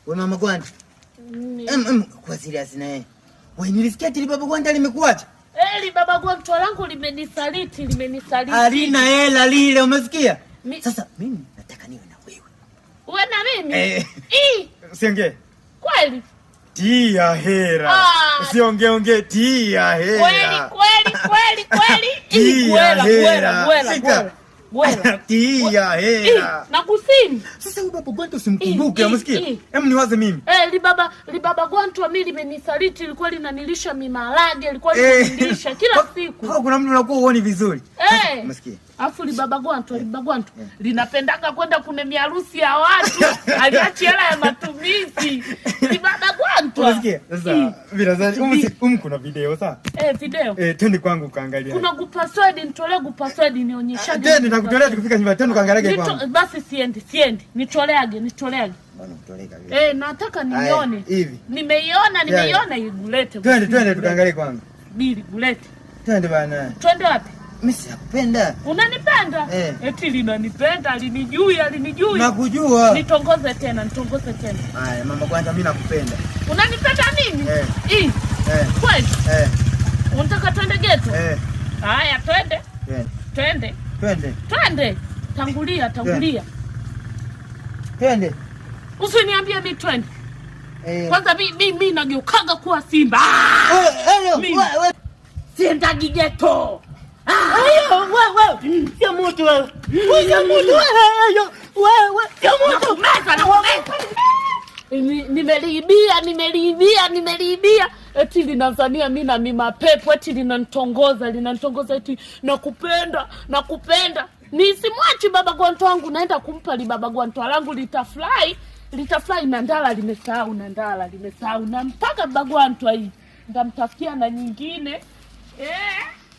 Wewe mama Gwanta. Kwa serious na yeye. Wewe nilisikia ati baba Gwanta limekuacha? Baba Gwanta langu limenisaliti. Alina hela lile, umesikia? Sasa mimi nataka niwe na wewe. Uwe na mimi? Usiongee. Kweli? Tia hera. Usiongee tia hera. Kweli. Gwera. Tia hera. Nakusini. Sasa huyu baba Gwanta usimkumbuke, umesikia? Niwaze mimi. Baba Gwanta mimi limenisaliti, ilikuwa linanilisha mimalage, ilikuwa linanilisha kila siku. Kuna mtu unakuwa uone vizuri. Umesikia? Afu baba Gwanta linapendaga kwenda kuna miharusi ya watu, aliachi hela ya matumizi. Baba Gwanta. Umesikia? Sasa vinazani kuna video sasa. Video. Twende kwangu kaangalia. Kuna password, nitolee password nionyeshaje. Twende nakutolea tukifika nyumba, twende kaangalia kwangu. Basi siendi. Nitoleage. Bwana utoleka. Nataka nione. Hivi. Nimeiona igulete. Twende tukaangalie kwangu. Bili gulete. Twende bana. Twende wapi? Mimi sikupenda. Unanipenda? Eti linanipenda, alinijui. Nakujua. Nitongoze tena. Haya mama Gwanta mimi nakupenda. Unanipenda mimi? Kweli? Unataka twende geto? Haya twende. Tangulia. Twende. Usiniambie mimi twende. Kwanza mimi nageukaga kuwa simba. Wewe. Siendagi geto. Wewe. Sio mtu wewe. Nimeliibia. Eti linazania mimi na mapepo, eti linanitongoza eti nakupenda. Nisimwachi baba Gwanta wangu, naenda kumpa baba Gwanta langu litafly na ndala limesahau na mpaka baba Gwanta hii ndamtafikia na nyingine.